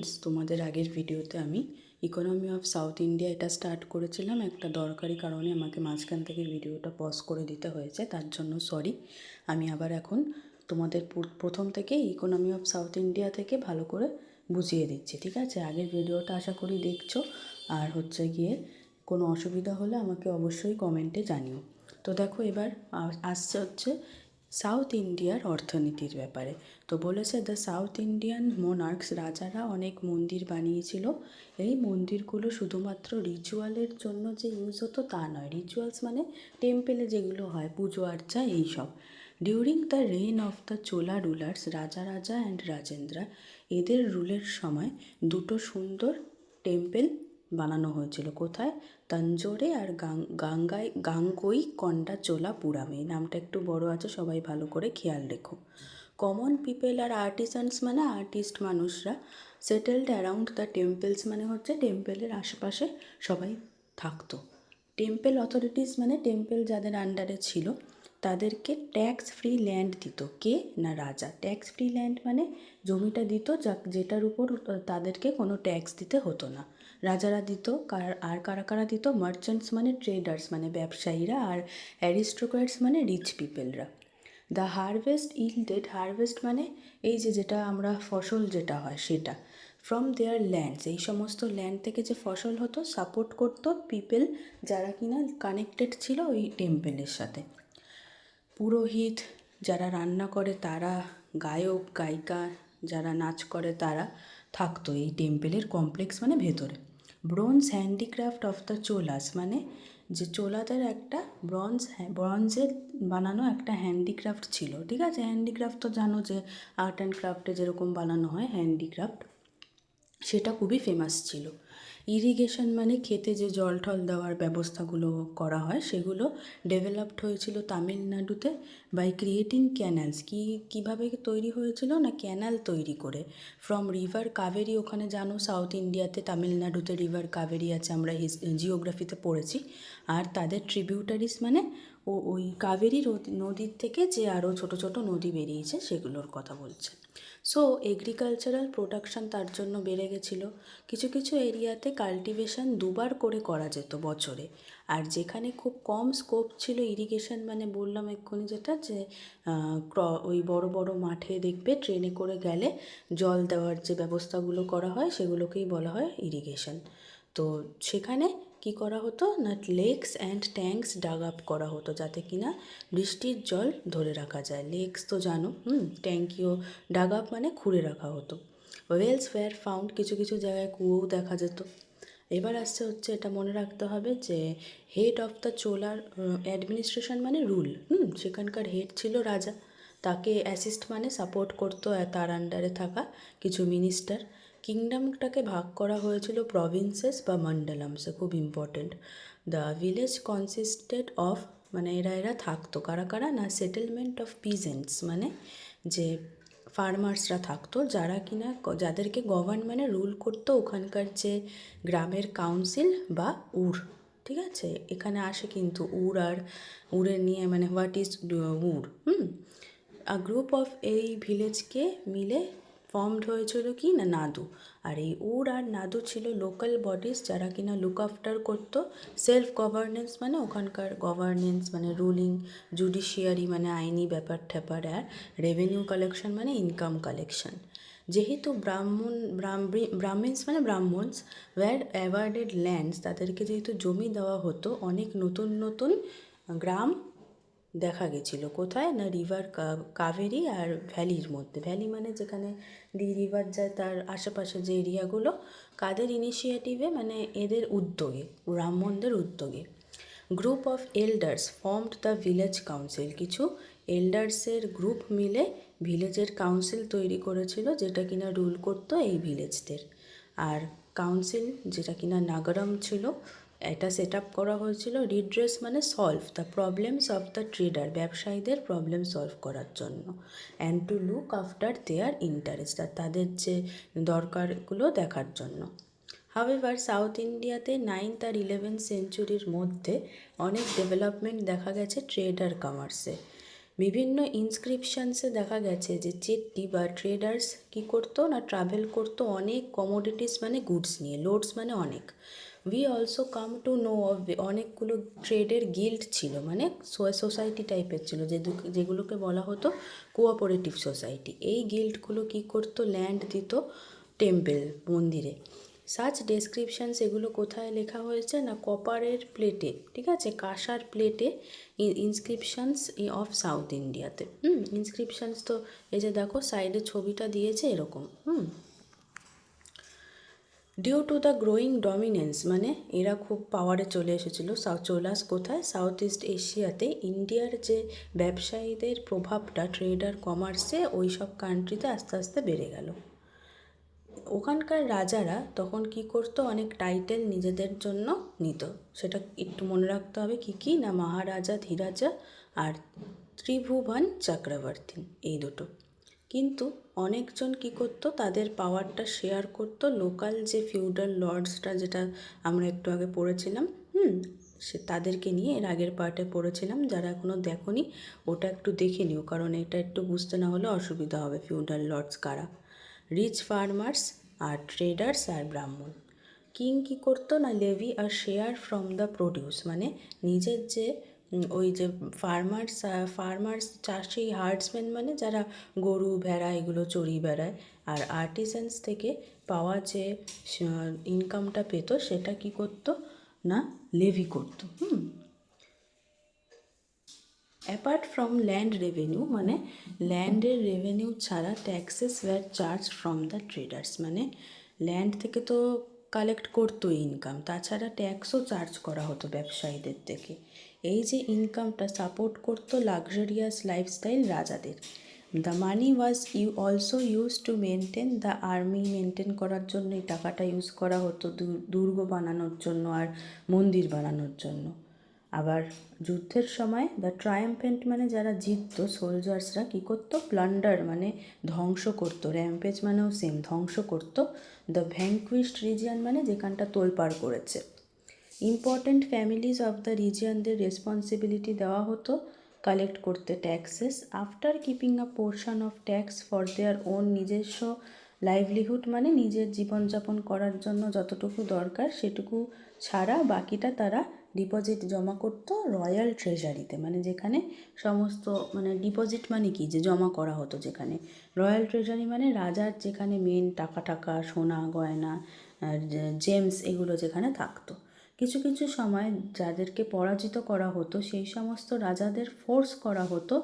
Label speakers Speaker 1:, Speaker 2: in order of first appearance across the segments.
Speaker 1: Friends, তোমাদের আগের ভিডিওতে আমি ইকোনমি অফ সাউথ ইন্ডিয়া এটা স্টার্ট করেছিলাম। একটা দরকারি কারণে আমাকে মাঝখান থেকে ভিডিওটা পজ করে দিতে হয়েছে, তার জন্য সরি। আমি আবার এখন তোমাদের প্রথম থেকে ইকোনমি অফ সাউথ ইন্ডিয়া থেকে ভালো করে বুঝিয়ে দিচ্ছি, ঠিক আছে? আগের ভিডিওটা আশা করি দেখছো। আর হচ্ছে গিয়ে কোনো অসুবিধা হলে আমাকে অবশ্যই কমেন্টে জানিও। তো দেখো, এবার আসছে হচ্ছে সাউথ ইন্ডিয়ার অর্থনীতির ব্যাপারে। তো বলেছে দ্য সাউথ ইন্ডিয়ান মোনার্কস, রাজারা অনেক মন্দির বানিয়েছিল। এই মন্দিরগুলো শুধুমাত্র রিচুয়ালের জন্য যে ইউজ হতো তা নয়। রিচুয়ালস মানে টেম্পেলে যেগুলো হয়, পুজো আর্চা, এইসব। During the rain of the Chola rulers, রাজা অ্যান্ড রাজেন্দ্রা, এদের রুলের সময় দুটো সুন্দর টেম্পেল বানানো হয়েছিল। কোথায়? তাঞ্জোরে আর গাঙ্গই কন্ডা চোলাপুরামে। এই নামটা একটু বড় আছে, সবাই ভালো করে খেয়াল রেখো। কমন পিপল আর আর্টিসানস মানে আর্টিস্ট মানুষরা, সেটেলড অ্যারাউন্ড দ্য টেম্পলস মানে হচ্ছে টেম্পেলের আশেপাশে সবাই থাকতো। টেম্পল অথরিটিস মানে টেম্পল যাদের আন্ডারে ছিল তাদেরকে ট্যাক্স ফ্রি ল্যান্ড দিত। কে? না, রাজা। ট্যাক্স ফ্রি ল্যান্ড মানে জমিটা দিত যেটার উপর তাদেরকে কোনো ট্যাক্স দিতে হতো না। রাজারা দিত। আর কারা কারা দিত? মার্চেন্টস মানে ট্রেডার্স মানে ব্যবসায়ীরা, আর অ্যারিস্টোক্র্যাটস মানে রিচ পিপলরা। দ্য হারভেস্ট ইল্ডেড, হারভেস্ট মানে এই যেটা আমরা ফসল যেটা হয় সেটা, ফ্রম দেয়ার ল্যান্ডস, এই সমস্ত ল্যান্ড থেকে যে ফসল হতো সাপোর্ট করতো পিপল যারা কিনা কানেক্টেড ছিল ওই টেম্পেলের সাথে। পুরোহিত যারা রান্না করে তারা, গায়ক গায়িকা যারা নাচ করে তারা থাকতো এই টেম্পেলের কমপ্লেক্স মানে ভেতরে। Bronze handicraft of the Cholas মানে যে চোলাদের একটা ব্রঞ্জের বানানো একটা হ্যান্ডিক্রাফট ছিল, ঠিক আছে? হ্যান্ডিক্রাফট তো জানো যে আর্ট অ্যান্ড ক্রাফটে যেরকম বানানো হয় হ্যান্ডিক্রাফট, সেটা খুবই ফেমাস ছিল। ইরিগেশন মানে খেতে যে জল টল দেওয়ার ব্যবস্থাগুলো করা হয় সেগুলো ডেভেলপড হয়েছিল তামিলনাড়ুতে বাই ক্রিয়েটিং ক্যানালস। কীভাবে তৈরি হয়েছিল? না, ক্যানাল তৈরি করে। ফ্রম রিভার কাবেরি, ওখানে জানো সাউথ ইন্ডিয়াতে তামিলনাড়ুতে রিভার কাবেরি আছে, আমরা জিওগ্রাফিতে পড়েছি। আর তাদের ট্রিবিউটারিস মানে ওই কাবেরি নদীর থেকে যে আরও ছোট ছোট নদী বেরিয়েছে সেগুলোর কথা বলছে। সো এগ্রিকালচারাল প্রোডাকশান তার জন্য বেড়ে গেছিলো। কিছু কিছু এরিয়াতে কাল্টিভেশন দুবার করে করা যেত বছরে। আর যেখানে খুব কম স্কোপ ছিল ইরিগেশন মানে বললাম এক্ষুনি যেটা, যে ওই বড় বড় মাঠে দেখবে ট্রেনে করে গেলে জল দেওয়ার যে ব্যবস্থাগুলো করা হয় সেগুলোকেই বলা হয় ইরিগেশন। তো সেখানে কি করা হতো না, lakes and tanks dug up করা হতো যাতে কিনা বৃষ্টির জল ধরে রাখা যায়। লেকস তো জানো, ট্যাঙ্কিও ডাগ আপ মানে খুঁড়ে রাখা হতো। ওয়েলস ওয়্যার ফাউন্ড, কিছু কিছু জায়গায় কুয়োও দেখা যেত। এবার আসছে হচ্ছে এটা মনে রাখতে হবে যে হেড অফ দ্য চোলার অ্যাডমিনিস্ট্রেশন মানে রুল। সেখানকার হেড ছিল রাজা, তাকে অ্যাসিস্ট মানে সাপোর্ট করতো তার আন্ডারে থাকা কিছু মিনিস্টার। কিংডমটাকে ভাগ করা হয়েছিল প্রভিন্সেস বা মন্ডলামসে, খুব ইম্পর্টেন্ট। দ্য ভিলেজ কনসিস্টেড অফ মানে এরা থাকতো কারা কারা না, সেটেলমেন্ট অফ পিজেন্টস মানে যে ফার্মার্সরা থাকতো যারা কিনা যাদেরকে গভর্ন মানে রুল করতো ওখানকার যে গ্রামের কাউন্সিল বা উর, ঠিক আছে? এখানে আসে কিন্তু উর আর উড়ের নিয়ে মানে what is ur. Group of এই ভিলেজকে মিলে ফর্মড হয়েছিল কি না, নাদু। আর এই উর আর নাদু ছিল লোকাল বডিজ যারা কিনা লুক আফটার করতো সেলফ গভর্নেন্স মানে ওখানকার গভর্নেন্স মানে রুলিং, জুডিশিয়ারি মানে আইনি ব্যাপার ট্যাপার, আর রেভিনিউ কালেকশন মানে ইনকাম কালেকশন। যেহেতু ব্রাহ্মিনস মানে ব্রাহ্মণস ওয়্যার অ্যাওয়ার্ডেড ল্যান্ডস, তাদেরকে যেহেতু জমি দেওয়া হতো, অনেক নতুন নতুন গ্রাম দেখা গেছিলো। কোথায় না, রিভার কাবেরি আর ভ্যালির মধ্যে। ভ্যালি মানে যেখানে রিভার যায় তার আশেপাশে যে এরিয়াগুলো, কাদের ইনিশিয়েটিভে মানে এদের উদ্যোগে, ব্রাহ্মণদের উদ্যোগে। Group of elders formed the village council, কিছু এল্ডার্সের গ্রুপ মিলে ভিলেজের কাউন্সিল তৈরি করেছিল যেটা কিনা রুল করতো এই ভিলেজদের। আর কাউন্সিল যেটা কিনা নাগরম ছিল, এটা সেট আপ করা হয়েছিল রিড্রেস মানে solve the problems of the trader, ব্যবসায়ীদের প্রবলেম সলভ করার জন্য। And to look after their interest, আর তাদের যে দরকারগুলো দেখার জন্য। হাওয়েভার সাউথ ইন্ডিয়াতে 9th আর 11th সেঞ্চুরির মধ্যে অনেক ডেভেলপমেন্ট দেখা গেছে ট্রেড আর কমার্সে। বিভিন্ন ইনস্ক্রিপশনসে দেখা গেছে যে চেট্টি বা ট্রেডার্স কী করতো না, ট্রাভেল করতো অনেক কমোডিটিস মানে গুডস নিয়ে, লোডস মানে অনেক। We also come to know of অনেকগুলো ট্রেডের গিল্ড ছিল, মানে সোসাইটি টাইপের ছিল, যেগুলোকে বলা হতো কোঅপারেটিভ সোসাইটি। এই গিল্ডগুলো কী করতো, ল্যান্ড দিত টেম্পল, মন্দিরে। সাচ ডেসক্রিপশানস এগুলো কোথায় লেখা হয়েছে না, কপারের প্লেটে, ঠিক আছে, কাঁসার প্লেটে ইনস্ক্রিপশানস অফ সাউথ ইন্ডিয়াতে। ইনস্ক্রিপশানস তো এই যে দেখো সাইডে ছবিটা দিয়েছে এরকম। Due to the growing dominance, মানে এরা খুব পাওয়ারে চলে এসেছিলো। চলাস কোথায়, সাউথ ইস্ট এশিয়াতে। ইন্ডিয়ার যে ব্যবসায়ীদের প্রভাবটা ট্রেড আর কমার্সে ওই সব কান্ট্রিতে আস্তে আস্তে বেড়ে গেল। ওখানকার রাজারা তখন কি করতো, অনেক টাইটেল নিজেদের জন্য নিত। সেটা একটু মনে রাখতে হবে কী কী না, মহারাজা ধীরাজা আর ত্রিভুবন চক্রবর্তী, এই দুটো। কিন্তু অনেকজন কি করতো, তাদের পাওয়ারটা শেয়ার করতো লোকাল যে ফিউডাল লর্ডসরা, যেটা আমরা একটু আগে পড়েছিলাম, সে তাদেরকে নিয়ে এর আগের পার্টে পড়েছিলাম। যারা এখনও দেখোনি ওটা একটু দেখে নিও, কারণ এটা একটু বুঝতে না হলে অসুবিধা হবে। ফিউডাল লর্ডস কারা, রিচ ফার্মার্স আর ট্রেডার্স আর ব্রাহ্মণ। কিং কী করতো না, লেভি আর শেয়ার ফ্রম দ্য প্রডিউস, মানে নিজের যে ওই যে ফার্মার্স চাষি, হার্ডসম্যান মানে যারা গরু ভেড়া এগুলো চড়িয়ে বেড়ায়, আর আর্টিসানস থেকে পাওয়া যে ইনকামটা পেত সেটা কি করতো না, লেভি করতো। অ্যাপার্ট ফ্রম ল্যান্ড রেভিনিউ, মানে ল্যান্ডের রেভিনিউ ছাড়া taxes were charged from the traders, মানে ল্যান্ড থেকে তো কালেক্ট করতো ইনকাম, তাছাড়া ট্যাক্সও চার্জ করা হতো ব্যবসায়ীদের থেকে। এই যে ইনকামটা সাপোর্ট করতো লাক্সারিয়াস লাইফস্টাইল রাজাদের। The money was also use to maintain the army, maintain করার জন্য এই টাকাটা ইউজ করা হতো দুর্গ বানানোর জন্য আর মন্দির বানানোর জন্য। আবার যুদ্ধের সময় দ্য ট্রায়াম্ফেন্ট, মানে যারা জিততো সোলজার্সরা কী করতো, প্লান্ডার মানে ধ্বংস করতো, র্যাম্পেজ মানেও সেম, ধ্বংস করতো। দ্য ভ্যাঙ্কুইশড রিজিয়ন, মানে যেখানটা তোলপাড় করেছে। ইম্পর্ট্যান্ট ফ্যামিলিজ অফ দ্য রিজিয়নদের রেসপন্সিবিলিটি দেওয়া হতো কালেক্ট করতে taxes, after keeping a portion of tax for their own, নিজস্ব লাইভলিহুড মানে নিজের জীবনযাপন করার জন্য যতটুকু দরকার সেটুকু ছাড়া বাকিটা তারা ডিপোজিট জমা করতো রয়্যাল ট্রেজারিতে, মানে যেখানে সমস্ত, মানে ডিপোজিট মানে কি, যে জমা করা হতো যেখানে। রয়্যাল ট্রেজারি মানে রাজার যেখানে মেন টাকা সোনা গয়না জেমস এগুলো যেখানে থাকতো। কিছু কিছু সময় যাদেরকে পরাজিত করা হতো সেই সমস্ত রাজাদের ফোর্স করা হতো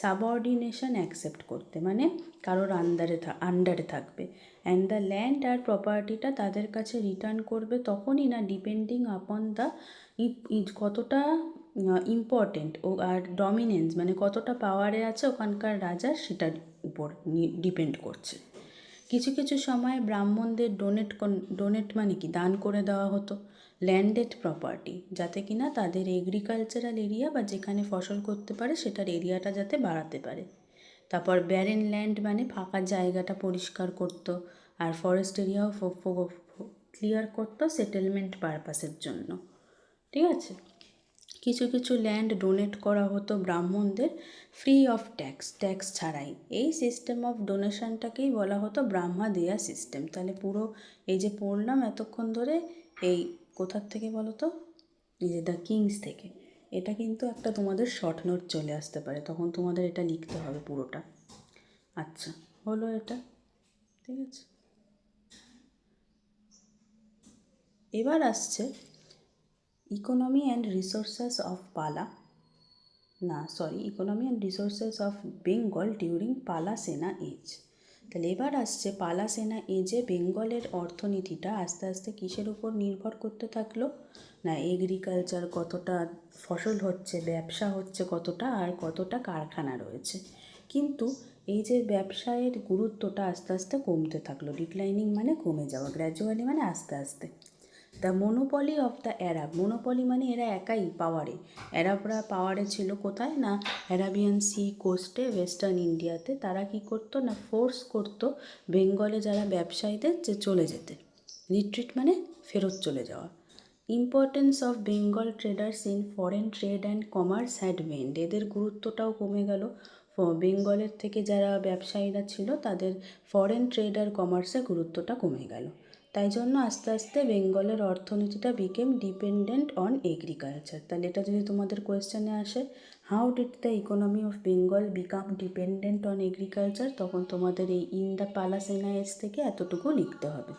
Speaker 1: সাবঅর্ডিনেশন অ্যাকসেপ্ট করতে, মানে কারোর আন্ডারে থাকবে। অ্যান্ড দ্য ল্যান্ড আর প্রপার্টিটা তাদের কাছে রিটার্ন করবে তখনই না, ডিপেন্ডিং আপন দ্য কতটা ইম্পর্টেন্ট ও আর ডমিনেন্স, মানে কতটা পাওয়ারে আছে ওখানকার রাজা, সেটার উপর ডিপেন্ড করছে। কিছু কিছু সময় ব্রাহ্মণদের ডোনেট মানে কি, দান করে দেওয়া হতো ল্যান্ডেড প্রপার্টি, যাতে কিনা তাদের এগ্রিকালচারাল এরিয়া বা যেখানে ফসল করতে পারে সেটার এরিয়াটা যাতে বাড়াতে পারে। তারপর ব্যারেন ল্যান্ড মানে ফাঁকা জায়গাটা পরিষ্কার করতো, আর ফরেস্ট এরিয়াও ক্লিয়ার করতো সেটেলমেন্ট পারপাসের জন্য, ঠিক আছে। কিছু কিছু ল্যান্ড ডোনেট করা হতো ব্রাহ্মণদের ফ্রি অফ ট্যাক্স ছাড়াই। এই সিস্টেম অফ ডোনেশনটাকেই বলা হতো ব্রাহ্মা দেয়া সিস্টেম। তাহলে পুরো এই যে পড়লাম এতক্ষণ ধরে, এই কোথার থেকে বলো তো, এই যে দ্য কিংস থেকে। এটা কিন্তু একটা তোমাদের শর্ট নোট চলে আসতে পারে, তখন তোমাদের এটা লিখতে হবে পুরোটা। আচ্ছা, হলো এটা, ঠিক আছে। এবার আসছে economy and resources of economy and resources of Bengal during পালা সেনা এজ। তাহলে এবার আসছে পালা সেনা এজে বেঙ্গলের অর্থনীতিটা আস্তে আস্তে কিসের উপর নির্ভর করতে থাকলো না, এগ্রিকালচার কতটা ফসল হচ্ছে, ব্যবসা হচ্ছে কতটা, আর কতটা কারখানা রয়েছে। কিন্তু এই যে ব্যবসায়ের গুরুত্বটা আস্তে আস্তে কমতে থাকলো, ডিক্লাইনিং মানে কমে যাওয়া, গ্র্যাজুয়ালি মানে আস্তে আস্তে। The monopoly of the Arab, monopoly মানে এরা একাই পাওয়ারে, অ্যারাবরা পাওয়ারে ছিল কোথায় না, অ্যারাবিয়ান সি কোস্টে ওয়েস্টার্ন ইন্ডিয়াতে। তারা কি করতো না, ফোর্স করতো বেঙ্গলে যারা ব্যবসায়ীদের যে চলে যেতে, রিট্রিট মানে ফেরত চলে যাওয়া। Importance of Bengal traders in foreign trade and commerce had waned, এদের গুরুত্বটাও কমে গেল। বেঙ্গলের থেকে যারা ব্যবসায়ীরা ছিল তাদের ফরেন ট্রেড আর কমার্সে গুরুত্বটা কমে গেল। তাই জন্য আস্তে আস্তে বেঙ্গলের অর্থনীতিটা বিকেম ডিপেন্ডেন্ট অন এগ্রিকালচার। তাহলে এটা যদি তোমাদের কোয়েশ্চেনে আসে how did the economy of Bengal become dependent on agriculture, তখন তোমাদের এই ইন দ্য পালাস এনআইএস থেকে এতটুকু লিখতে হবে।